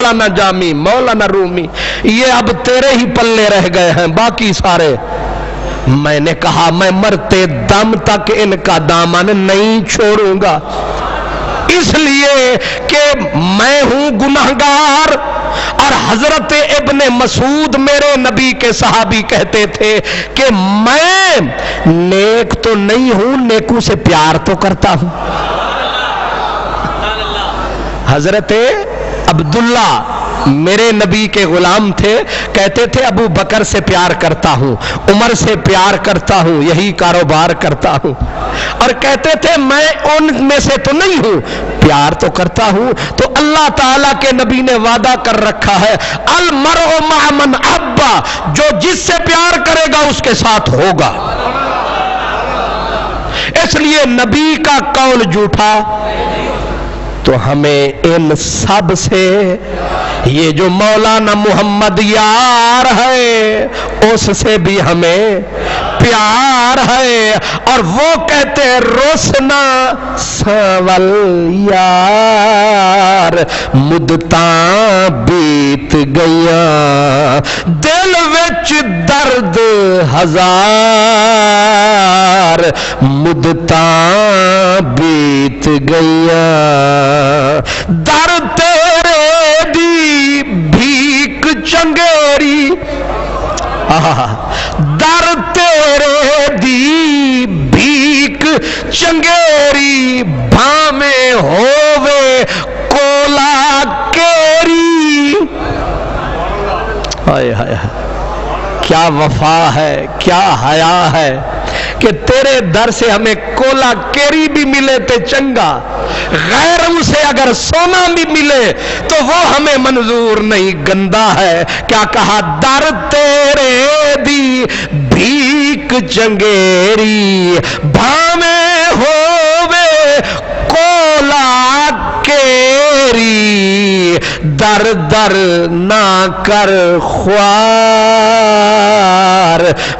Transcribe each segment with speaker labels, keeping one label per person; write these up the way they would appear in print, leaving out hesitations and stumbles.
Speaker 1: مولانا جامی، مولانا رومی، یہ اب تیرے ہی پلے رہ گئے ہیں، باقی سارے۔ میں نے کہا میں مرتے دم تک ان کا دامن نہیں چھوڑوں گا، اس لیے کہ میں ہوں گنہگار۔ اور حضرت ابن مسعود میرے نبی کے صحابی کہتے تھے کہ میں نیک تو نہیں ہوں، نیکوں سے پیار تو کرتا ہوں۔ حضرت عبداللہ میرے نبی کے غلام تھے، کہتے تھے ابو بکر سے پیار کرتا ہوں، عمر سے پیار کرتا ہوں، یہی کاروبار کرتا ہوں۔ اور کہتے تھے میں ان میں سے تو نہیں ہوں، پیار تو کرتا ہوں۔ تو اللہ تعالیٰ کے نبی نے وعدہ کر رکھا ہے المرء مع من احب، جو جس سے پیار کرے گا اس کے ساتھ ہوگا۔ اس لیے نبی کا قول جھوٹا تو ہمیں ان سب سے، یہ جو مولانا محمد یار ہے اس سے بھی ہمیں پیار ہے۔ اور وہ کہتے ہیں روسنا سول یار مدتاں بیت گیاں، دل وچ درد ہزار مدتاں بیت گیاں، در تیرے دی بھیک چنگیری، در تیرے دی بھیک چنگیری، بھامے ہووے کولا کیری۔ ہائے ہائے کیا وفا ہے، کیا حیا ہے کہ تیرے در سے ہمیں کولا کیری بھی ملے تے چنگا، غیروں سے اگر سونا بھی ملے تو وہ ہمیں منظور نہیں، گندا ہے۔ کیا کہا در تیرے دی بھیک چنگیری، بھامے ہووے کولا کیری، در در نہ کر خوار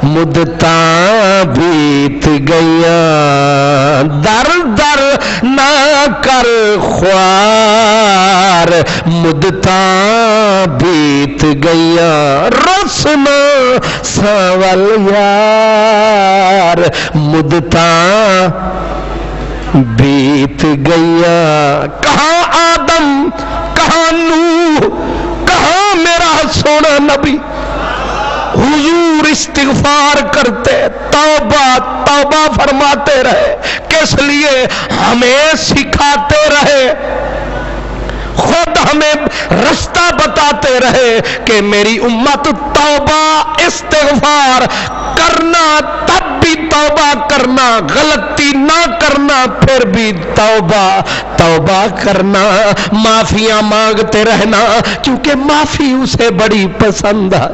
Speaker 1: مدتاں بیت گیاں، در در نہ کر خوار مدتاں بیت گیاں، رسنا سول یار مدتاں بیت گیاں۔ کہاں آدم، کہاں نوح، کہاں میرا سونا نبی، حضور استغفار کرتے، توبہ توبہ فرماتے رہے، کس لیے؟ ہمیں سکھاتے رہے، خود ہمیں رستہ بتاتے رہے کہ میری امت توبہ استغفار کرنا، تب بھی توبہ کرنا، غلطی نہ کرنا پھر بھی توبہ توبہ کرنا، معافیاں مانگتے رہنا، کیونکہ معافی اسے بڑی پسند ہے،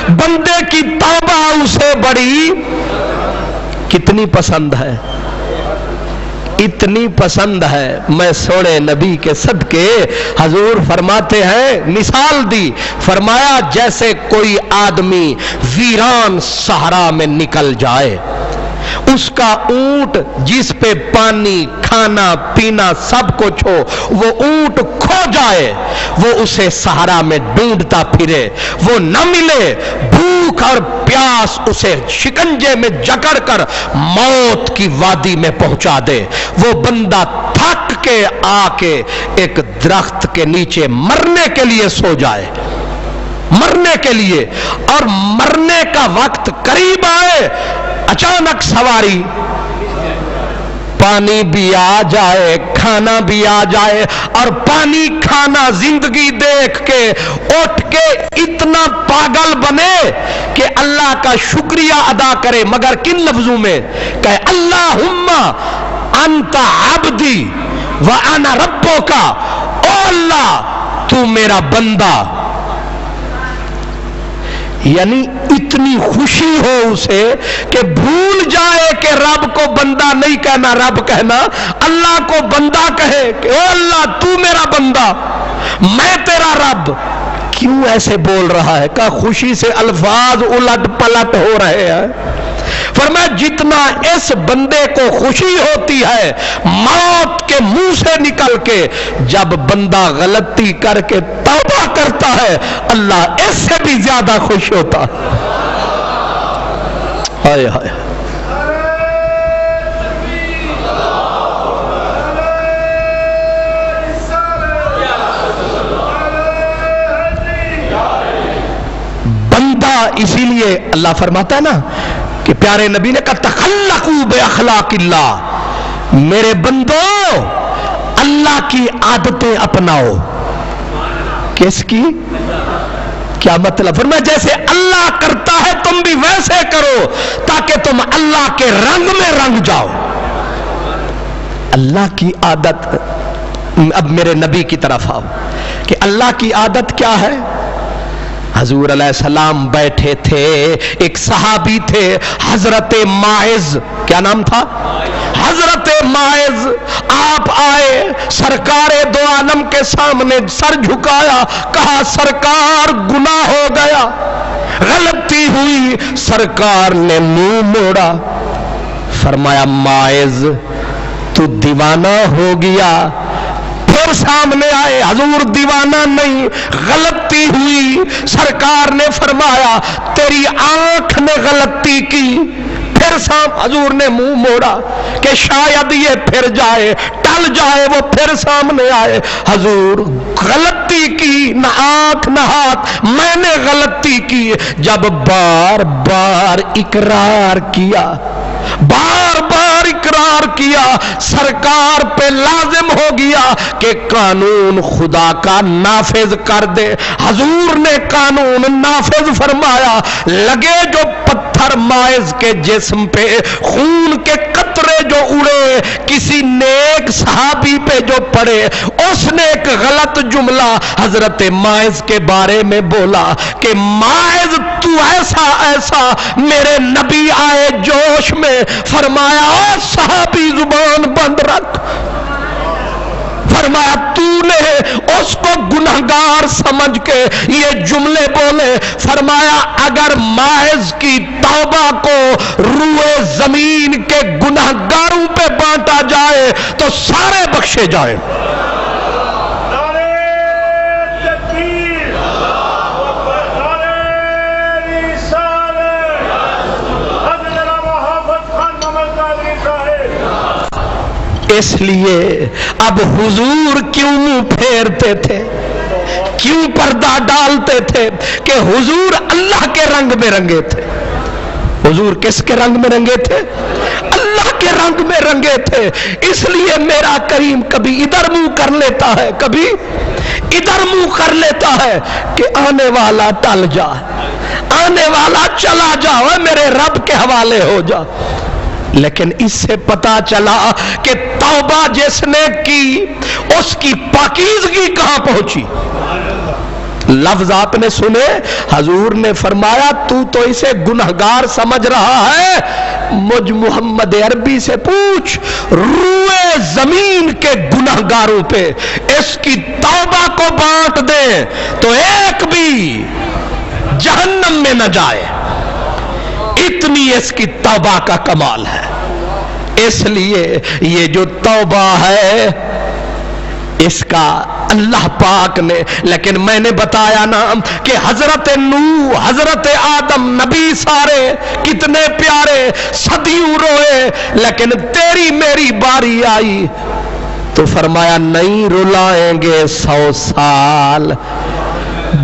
Speaker 1: بندے کی توبہ اسے بڑی کتنی پسند ہے، اتنی پسند ہے۔ میں سونے نبی کے صدقے حضور فرماتے ہیں، مثال دی، فرمایا جیسے کوئی آدمی ویران صحرا میں نکل جائے، اس کا اونٹ جس پہ پانی کھانا پینا سب کچھ ہو وہ اونٹ کھو جائے، وہ اسے صحرا میں ڈھونڈتا پھرے، وہ نہ ملے، بھوک اور پیاس اسے شکنجے میں جکڑ کر موت کی وادی میں پہنچا دے، وہ بندہ تھک کے آ کے ایک درخت کے نیچے مرنے کے لیے سو جائے، مرنے کے لیے، اور مرنے کا وقت قریب آئے، اچانک سواری، پانی بھی آ جائے، کھانا بھی آ جائے، اور پانی کھانا زندگی دیکھ کے اٹھ کے اتنا پاگل بنے کہ اللہ کا شکریہ ادا کرے، مگر کن لفظوں میں؟ کہ اللہم انت عبدی وانا ربک، او اللہ تو میرا بندہ، یعنی اتنی خوشی ہو اسے کہ بھول جائے کہ رب کو بندہ نہیں کہنا، رب کہنا، اللہ کو بندہ کہے کہ او اللہ تو میرا بندہ، میں تیرا رب۔ کیوں ایسے بول رہا ہے؟ کہ خوشی سے الفاظ الٹ پلٹ ہو رہے ہیں۔ فرمایا جتنا اس بندے کو خوشی ہوتی ہے موت کے منہ سے نکل کے جب بندہ غلطی کر کے توبہ کرتا ہے، اللہ اس سے بھی زیادہ خوش ہوتا ہے۔ ہائے ہائے، اسی لیے اللہ فرماتا ہے نا کہ پیارے نبی نے کہا تخلقوا باخلاق اللہ، میرے بندو اللہ کی عادتیں اپناؤ۔ کس کی؟ کیا مطلب؟ فرمایا جیسے اللہ کرتا ہے تم بھی ویسے کرو تاکہ تم اللہ کے رنگ میں رنگ جاؤ۔ اللہ کی عادت، اب میرے نبی کی طرف آؤ کہ اللہ کی عادت کیا ہے؟ حضور علیہ السلام بیٹھے تھے، ایک صحابی تھے حضرت ماعز، کیا نام تھا؟ حضرت ماعز، آپ آئے سرکار دو عالم کے سامنے سر جھکایا، کہا سرکار گناہ ہو گیا، غلطی ہوئی۔ سرکار نے منہ موڑا، فرمایا ماعز تو دیوانہ ہو گیا۔ پھر سامنے آئے، حضور دیوانہ نہیں، غلطی ہوئی۔ سرکار نے فرمایا تیری آنکھ نے غلطی کی۔ پھر حضور نے منہ موڑا کہ شاید یہ پھر جائے، ٹل جائے، وہ پھر سامنے آئے۔ حضور غلطی کی، نہ آنکھ نہ ہاتھ، میں نے غلطی کی۔ جب بار بار اقرار کیا، بار بار اقرار کیا، سرکار پہ لازم ہو گیا کہ قانون خدا کا نافذ کر دے۔ حضور نے قانون نافذ فرمایا، لگے جو پتھر ماعز کے جسم پہ، خون کے قطرے جو اڑے، کسی نیک صحابی پہ جو پڑے، اس نے ایک غلط جملہ حضرت ماعز کے بارے میں بولا کہ ماعز تو ایسا ایسا۔ میرے نبی آئے جوش میں، فرمایا او صحابی زبان بند رکھ، فرمایا تو نے اس کو گنہگار سمجھ کے یہ جملے بولے۔ فرمایا اگر ماعز کی توبہ کو روئے زمین کے گنہگاروں پہ بانٹا جائے تو سارے بخشے جائیں۔ اس لیے اب حضور کیوں منہ پھیرتے تھے، کیوں پردہ ڈالتے تھے؟ کہ حضور اللہ کے رنگ میں رنگے تھے۔ حضور کس کے رنگ میں رنگے تھے؟ اللہ کے رنگ میں رنگے تھے۔ اس لیے میرا کریم کبھی ادھر منہ کر لیتا ہے، کبھی ادھر منہ کر لیتا ہے کہ آنے والا ٹل جا، آنے والا چلا جا، میرے رب کے حوالے ہو جا۔ لیکن اس سے پتا چلا کہ توبہ جس نے کی اس کی پاکیزگی کہاں پہنچی۔ لفظ آپ نے سنے، حضور نے فرمایا تو اسے گنہگار سمجھ رہا ہے، مجھ محمد عربی سے پوچھ، روئے زمین کے گنہگاروں پہ اس کی توبہ کو بانٹ دیں تو ایک بھی جہنم میں نہ جائے، اتنی اس کی توبہ کا کمال ہے۔ اس لیے یہ جو توبہ ہے اس کا اللہ پاک نے، لیکن میں نے بتایا نا کہ حضرت نوح، حضرت آدم، نبی سارے کتنے پیارے، صدیوں روئے، لیکن تیری میری باری آئی تو فرمایا نہیں رلائیں گے 100 سال۔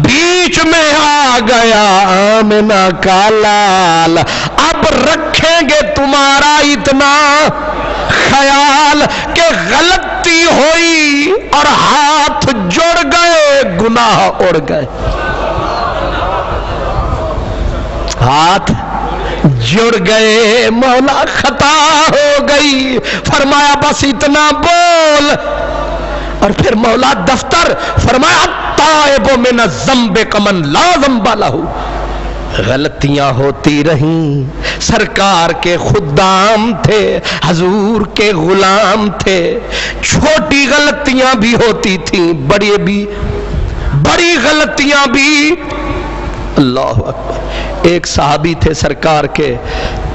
Speaker 1: بیچ میں آ گیا آمنہ کا لال، اب رکھیں گے تمہارا اتنا خیال کہ غلطی ہوئی اور ہاتھ جڑ گئے، گناہ اڑ گئے، ہاتھ جڑ گئے، مولا خطا ہو گئی، فرمایا بس اتنا بول۔ اور پھر مولا دفتر، فرمایا تائب من الذنب کمن لا ذنب لہ۔ غلطیاں ہوتی رہیں، سرکار کے خدام تھے، حضور کے غلام تھے، چھوٹی غلطیاں بھی ہوتی تھیں، بڑی غلطیاں بھی۔ اللہ اکبر۔ ایک صحابی تھے سرکار کے،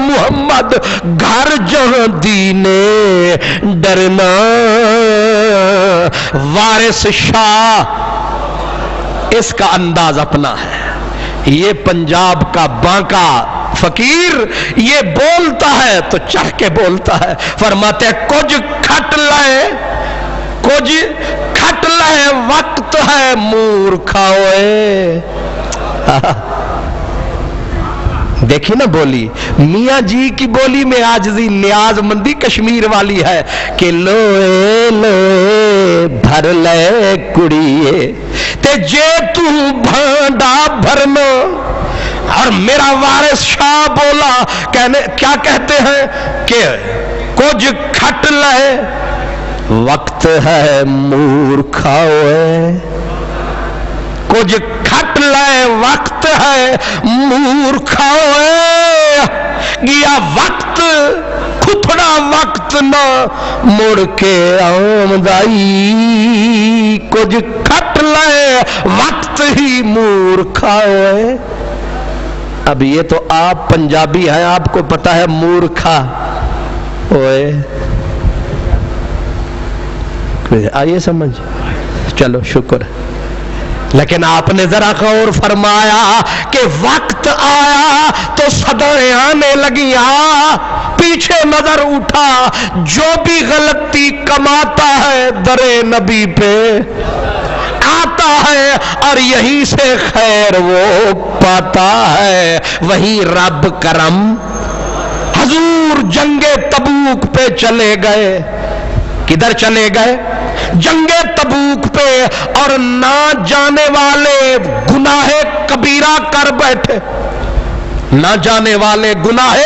Speaker 1: محمد گھر جہاں دینے ڈرنا وارث شاہ اس کا انداز اپنا ہے. یہ پنجاب کا بانکا فقیر یہ بولتا ہے تو چڑھ کے بولتا ہے. فرماتے ہیں کچھ کھٹ لائے وقت ہے مورکھا ہوئے. دیکھی نا بولی میاں جی کی بولی میں عاجزی نیاز مندی کشمیر والی ہے کہ لوئے لوئے بھر لے کڑیے تے جے تو بھانڈا بھرنا. اور میرا وارث شاہ بولا کیا کہتے ہیں کہ کچھ کھٹ لے وقت ہے مورکھا ہوئے. کچھ کھٹ لے وقت ہے مورکھا ہوئے. گیا وقت کھتڑا وقت نہ مڑ کے آمدائی. کچھ کھٹ لے وقت ہی مورکھا ہوئے. اب یہ تو آپ پنجابی ہیں آپ کو پتا ہے مورکھا ہوئے. آئیے سمجھ چلو شکر. لیکن آپ نے ذرا غور فرمایا کہ وقت آیا تو صدائیں آنے لگی. پیچھے نظر اٹھا جو بھی غلطی کماتا ہے درے نبی پہ آتا ہے اور یہیں سے خیر وہ پاتا ہے. وہیں رب کرم. حضور جنگ تبوک پہ چلے گئے. کدھر چلے گئے؟ جنگ تبوک پہ. اور نہ جانے والے گناہ کبیرہ کر بیٹھے. نہ جانے والے گناہ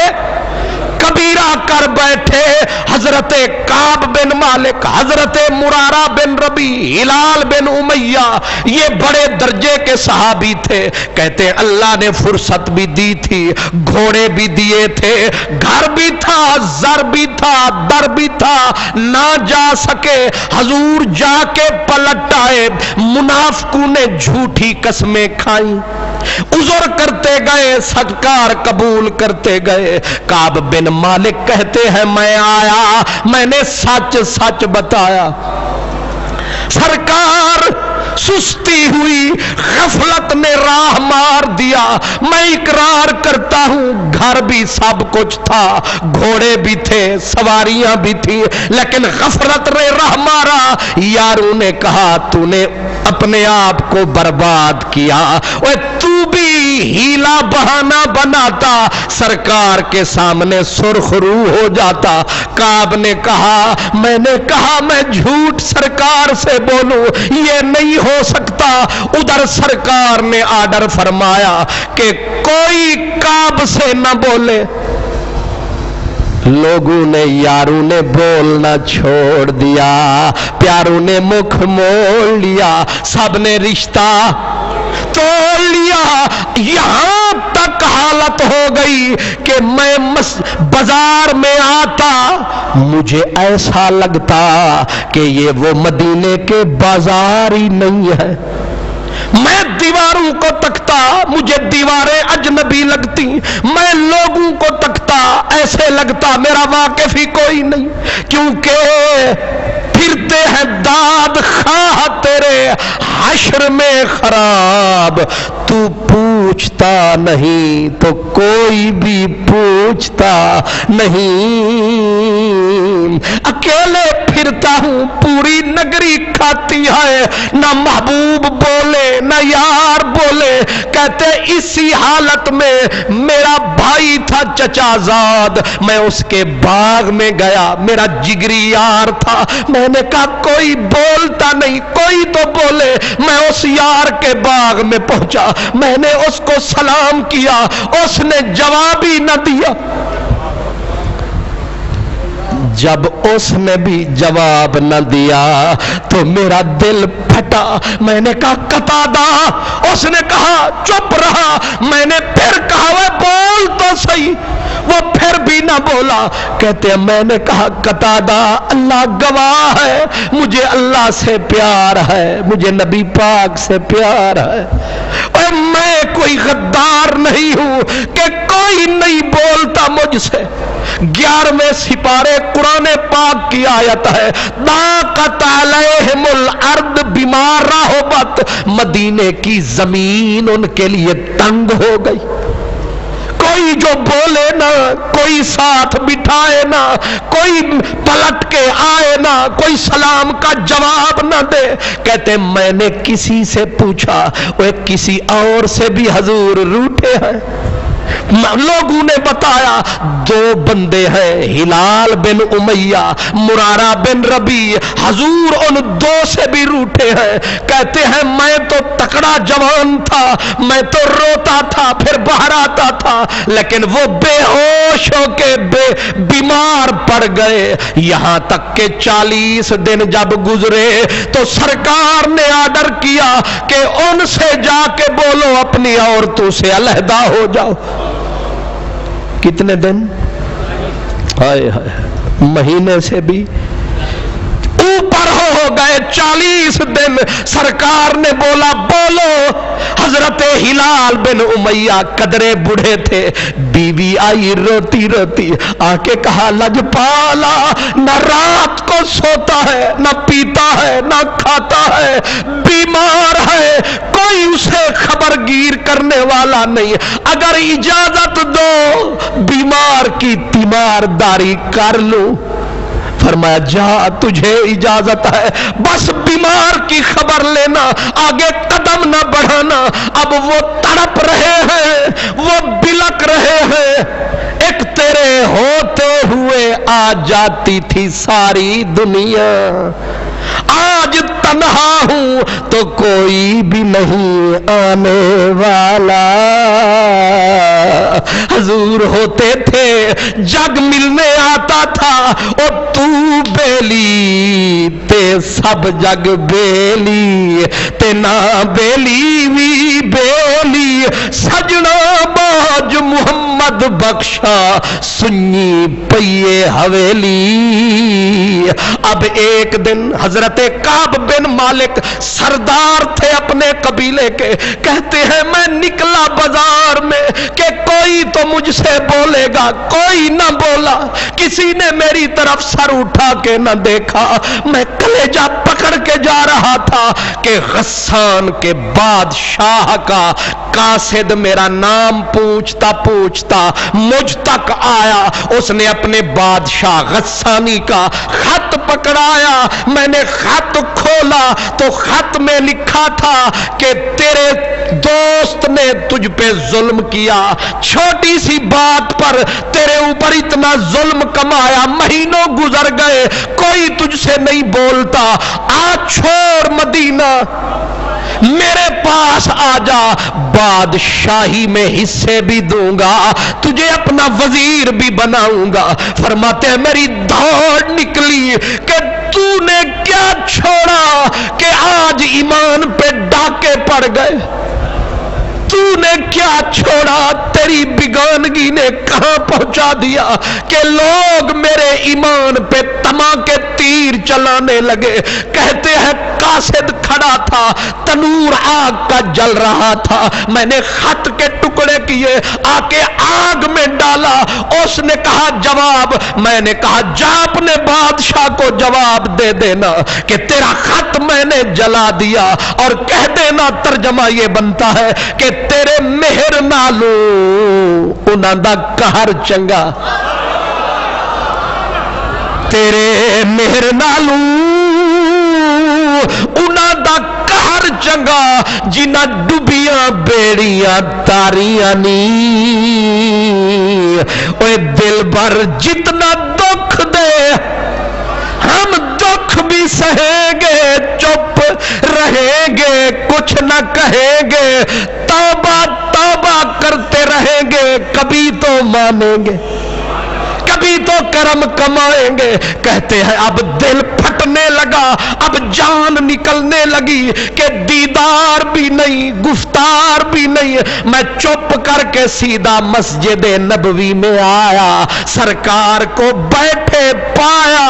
Speaker 1: کبیرہ کر بیٹھے. حضرت کعب بن مالک، حضرت مرارہ بن ربی، ہلال بن امیہ یہ بڑے درجے کے صحابی تھے. کہتے ہیں اللہ نے فرصت بھی دی تھی، گھوڑے بھی دیے تھے، گھر بھی تھا، زر بھی تھا، در بھی تھا. نہ جا سکے. حضور جا کے پلٹ آئے. منافقوں نے جھوٹی قسمیں کھائیں، عذر کرتے گئے، سرکار قبول کرتے گئے. کعب بن مالک کہتے ہیں میں آیا، میں نے سچ سچ بتایا. سرکار سستی ہوئی، غفلت نے راہ مار دیا. میں اقرار کرتا ہوں گھر بھی سب کچھ تھا، گھوڑے بھی تھے، سواریاں بھی تھی، لیکن غفلت نے راہ مارا. یاروں نے کہا تو نے اپنے آپ کو برباد کیا. اوے تو بھی ہیلا بہانہ بناتا، سرکار کے سامنے سرخ رو ہو جاتا. کعب نے کہا میں جھوٹ سرکار سے بولوں یہ نہیں ہو سکتا. ادھر سرکار نے آرڈر فرمایا کہ کوئی کعب سے نہ بولے. لوگوں نے یاروں نے بولنا چھوڑ دیا، پیاروں نے مکھ موڑ لیا، سب نے رشتہ توڑ لیا. یہاں تک حالت ہو گئی کہ میں بازار میں آتا مجھے ایسا لگتا کہ یہ وہ مدینے کے بازار ہی نہیں ہے. میں دیواروں کو تکتا مجھے دیواریں اجنبی لگتی. میں لوگوں کو تکتا ایسے لگتا میرا واقف ہی کوئی نہیں. کیونکہ پھرتے ہیں داد خواہ تیرے حشر میں خراب. تو پوچھتا نہیں تو کوئی بھی پوچھتا نہیں. اکیلے پھرتا ہوں پوری نگری کھاتی ہے، نہ محبوب بولے نہ یار بولے. کہتے اسی حالت میں میرا بھائی تھا چچا زاد، میں اس کے باغ میں گیا، میرا جگری یار تھا. میں نے کہا کوئی بولتا نہیں، کوئی تو بولے. میں اس یار کے باغ میں پہنچا، میں نے اس کو سلام کیا، اس نے جواب ہی نہ دیا. جب اس نے بھی جواب نہ دیا تو میرا دل پھٹا. میں نے کہا قتادہ. اس نے کہا چپ رہا. میں نے پھر کہا وہ بول تو صحیح. وہ پھر بھی نہ بولا. کہتے ہیں میں نے کہا قتادہ اللہ گواہ ہے مجھے اللہ سے پیار ہے، مجھے نبی پاک سے پیار ہے. اور میں کوئی غدار نہیں ہوں کہ کوئی نہیں بولتا مجھ سے۔ 11ویں سپارے قرآن پاک کی آیت ہے، ضاقت علیہم الارض بما رحبت، مدینے کی زمین ان کے لیے تنگ ہو گئی۔ کوئی جو بولے نہ، کوئی ساتھ بٹھائے نہ، کوئی پلٹ کے آئے نہ، کوئی سلام کا جواب نہ دے۔ کہتے میں نے کسی سے پوچھا، وہ کسی اور سے بھی حضور روٹھے ہیں۔ لوگوں نے بتایا 2 بندے ہیں، ہلال بن امیہ، مرارہ بن ربیع، حضور ان 2 سے بھی روٹھے ہیں۔ کہتے ہیں میں تو تکڑا جوان تھا، میں تو روتا تھا پھر باہر آتا تھا، لیکن وہ بے ہوش ہو کے بیمار پڑ گئے، یہاں تک کہ 40 دن جب گزرے تو سرکار نے آرڈر کیا کہ ان سے جا کے بولو اپنی عورتوں سے علیحدہ ہو جاؤ۔ کتنے دن؟ ہائے ہائے، مہینے سے بھی اوپر ہو گئے، 40 دن۔ سرکار نے بولا بولو۔ حضرت ہلال بن امیہ قدرے بوڑھے تھے، بیوی آئی روتی روتی، آ کے کہا لجپالا، نہ رات کو سوتا ہے، نہ پیتا ہے، نہ کھاتا ہے، بیمار ہے، کوئی اسے خبر گیر کرنے والا نہیں، اگر اجازت دو بیمار کی تیمارداری کر لوں۔ فرمایا جا تجھے اجازت ہے، بس بیمار کی خبر لینا، آگے قدم نہ بڑھانا۔ اب وہ تڑپ رہے ہیں، وہ بلک رہے ہیں، ایک تیرے ہوتے ہوئے آ جاتی تھی ساری دنیا، آج تنہا ہوں تو کوئی بھی نہیں آنے والا۔ حضور ہوتے تھے، جگ ملنے آتا تھا، اور تو بیلی تے سب جگ بیلی، تے نہ بیلی وی بیلی، سجنا باج محمد بخشا سنی پیے حویلی۔ اب ایک دن حضرت کعب بن مالک سردار تھے اپنے قبیلے کے، کہتے ہیں میں نکلا بازار میں کہ کوئی تو مجھ سے بولے گا، کوئی نہ بولا، کسی نے میری طرف سر اٹھا کے نہ دیکھا۔ میں کلیجہ پکڑ کے جا رہا تھا کہ غسان کے بادشاہ کا قاصد میرا نام پوچھتا پوچھتا مجھ تک آیا، اس نے اپنے بادشاہ غسانی کا خط پکڑایا، میں نے خط کھولا تو خط میں لکھا تھا کہ تیرے دوست نے تجھ پہ ظلم کیا، چھوٹی سی بات پر تیرے اوپر اتنا ظلم کمایا، مہینوں گزر گئے، کوئی تجھ سے نہیں بولتا، آج چھوڑ مدینہ، میرے پاس آ جا، بادشاہی میں حصے بھی دوں گا، تجھے اپنا وزیر بھی بناؤں گا۔ فرماتے ہیں میری دوڑ نکلی کہ تو نے کیا چھوڑا کہ آج ایمان پہ ڈاکے پڑ گئے، تو نے کیا چھوڑا، تیری بیگانگی نے کہاں پہنچا دیا کہ لوگ میرے ایمان پہ تما کے تیر چلانے لگے۔ کہتے ہیں قاصد کھڑا تھا، تنور آگ کا جل رہا تھا، میں نے خط کے ٹکڑے کیے، آ کے آگ میں ڈالا، اس نے کہا جواب، میں نے کہا جا اپنے بادشاہ کو جواب دے دینا کہ تیرا خط میں نے جلا دیا، اور کہہ دینا ترجمہ یہ بنتا ہے کہ تیرے مہر نالو انہاں دا قہر چنگا، تیرے مہر نالو انہاں دا قہر چنگا، جنہ ڈبیاں بیڑیاں تاریاں نی، اوے دل بھر جتنا دکھ دے ہم دکھ بھی سہیں گے، چپ رہیں گے، کچھ نہ کہیں گے، توبہ توبہ کرتے رہیں گے، کبھی تو مانیں گے، کبھی تو کرم کمائیں گے۔ کہتے ہیں اب دل پھٹنے لگا، اب جان نکلنے لگی کہ دیدار بھی نہیں، گفتار بھی نہیں۔ میں چپ کر کے سیدھا مسجد نبوی میں آیا، سرکار کو بیٹھے پایا،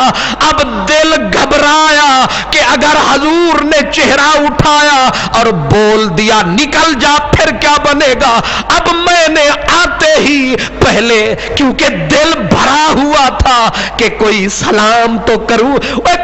Speaker 1: اب دل گھبرایا کہ اگر حضور نے چہرہ اٹھایا اور بول دیا نکل جا پھر کیا بنے گا۔ اب میں نے آقا آتے ہی پہلے کیونکہ دل بھرا ہوا تھا کہ کوئی سلام تو کروں،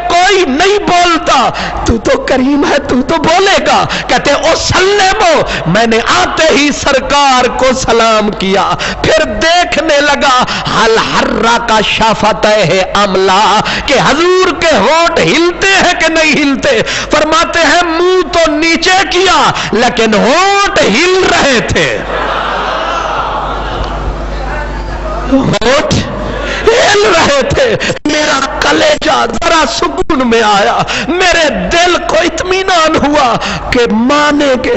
Speaker 1: کوئی نہیں بولتا، تو تو کریم ہے تو تو بولے گا، کہتے او سلمو، میں نے آتے ہی سرکار کو سلام کیا، پھر دیکھنے لگا حل حرہ کا شافتہ ہے عملہ کہ حضور کے ہونٹ ہلتے ہیں کہ نہیں ہلتے، فرماتے ہیں منہ تو نیچے کیا لیکن ہونٹ ہل رہے تھے، ہونٹ ہل رہے تھے، میرا کلیجہ ذرا سکون میں آیا، میرے دل کو اطمینان ہوا کہ مانے گے،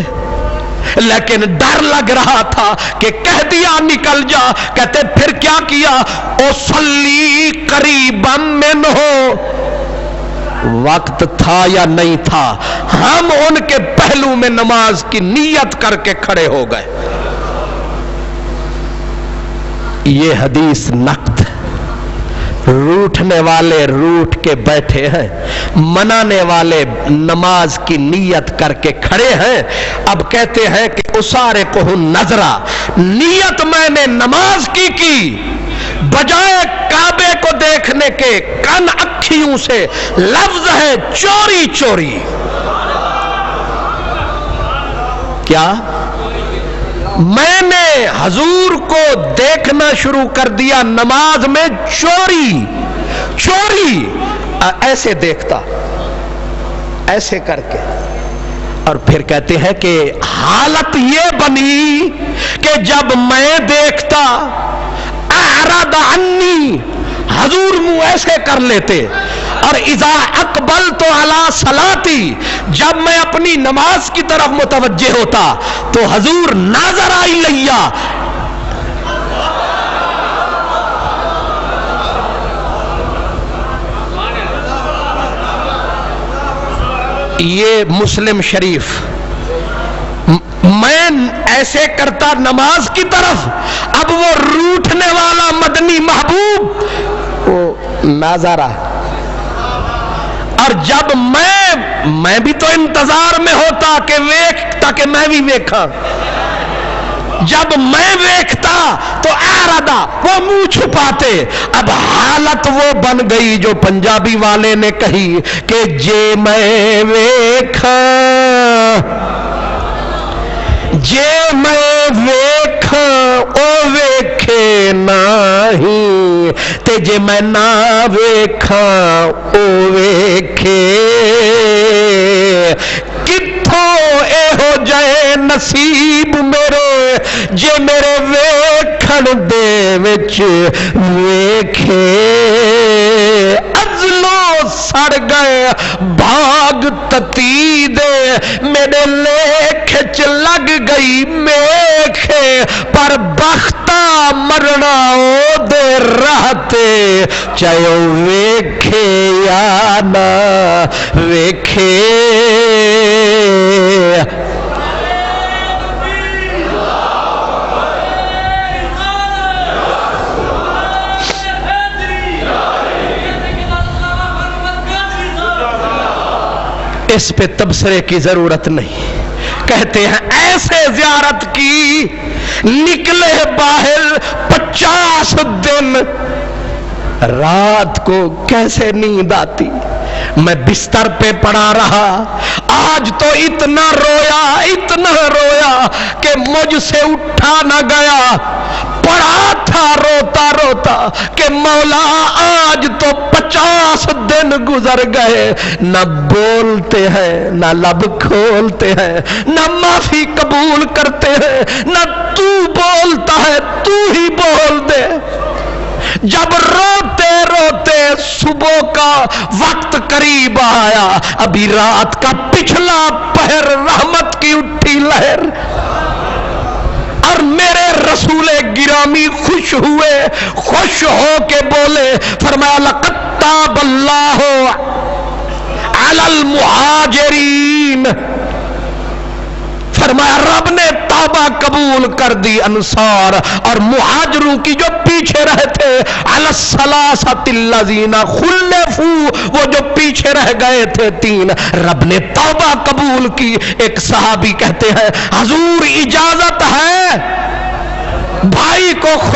Speaker 1: لیکن ڈر لگ رہا تھا کہ کہہ دیا نکل جا، کہتے پھر کیا کیا، او صلی قریبا منہ، وقت تھا یا نہیں تھا، ہم ان کے پہلو میں نماز کی نیت کر کے کھڑے ہو گئے۔ یہ حدیث نقد، روٹھنے والے روٹھ کے بیٹھے ہیں، منانے والے نماز کی نیت کر کے کھڑے ہیں۔ اب کہتے ہیں کہ اسارے کو نظرہ، نیت میں نے نماز کی بجائے کعبے کو دیکھنے کے، کن اکھیوں سے، لفظ ہے چوری چوری، کیا میں نے حضور کو دیکھنا شروع کر دیا نماز میں، چوری چوری، ایسے دیکھتا، ایسے کر کے، اور پھر کہتے ہیں کہ حالت یہ بنی کہ جب میں دیکھتا اعرض عنی، حضور منہ ایسے کر لیتے، اور اذا اقبلت علی صلاتی، جب میں اپنی نماز کی طرف متوجہ ہوتا تو حضور ناظر الیہ، یہ مسلم شریف، میں ایسے کرتا نماز کی طرف، اب وہ روٹھنے والا مدنی محبوب وہ ناظرہ، اور جب میں بھی تو انتظار میں ہوتا کہ ویکھتا کہ میں بھی ویکھا، جب میں ویکھتا تو اعرض، وہ منہ چھپاتے، اب حالت وہ بن گئی جو پنجابی والے نے کہی کہ جے میں ویکھا، جے میں ویکھا او ویکھے نہیں، تے جے میں نہ ویکھا او ویکھے، کتھوں اے ہو جائے نصیب میرے جے میرے ویکھن دے وچ ویکھے، ازلو سڑ گئے بھاگ تتی دے، میرے لیکھ چ لگ گئی میکھے، پر بختہ مرنا او دے رہتے، چاہے ویکھے یا نہ ویکھے۔ اس پہ تبصرے کی ضرورت نہیں، کہتے ہیں ایسے زیارت کی نکلے باہر 50 دن، رات کو کیسے نیند آتی، میں بستر پہ پڑا رہا، آج تو اتنا رویا کہ مجھ سے اٹھا نہ گیا، پڑا تھا روتا روتا کہ مولا آج تو 50 دن گزر گئے، نہ بولتے ہیں نہ لب کھولتے ہیں، نہ معافی قبول کرتے ہیں، نہ تو بولتا ہے تو ہی بول دے۔ جب روتے روتے صبح کا وقت قریب آیا، ابھی رات کا پچھلا پہر رحمت کی اٹھی لہر، اور میرے رسول گرامی خوش ہوئے، خوش ہو کے بولے، فرمایا لقد تاب اللہ علی المہاجرین، فرمایا رب نے توبہ قبول کر دی انصار اور مہاجروں کی جو پیچھے رہے تھے، علی الثلاثۃ الذین خلفوا، وہ جو پیچھے رہ گئے تھے 3، رب نے توبہ قبول کی۔ ایک صحابی کہتے ہیں حضور اجازت ہے بھائی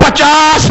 Speaker 1: 50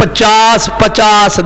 Speaker 1: 50-50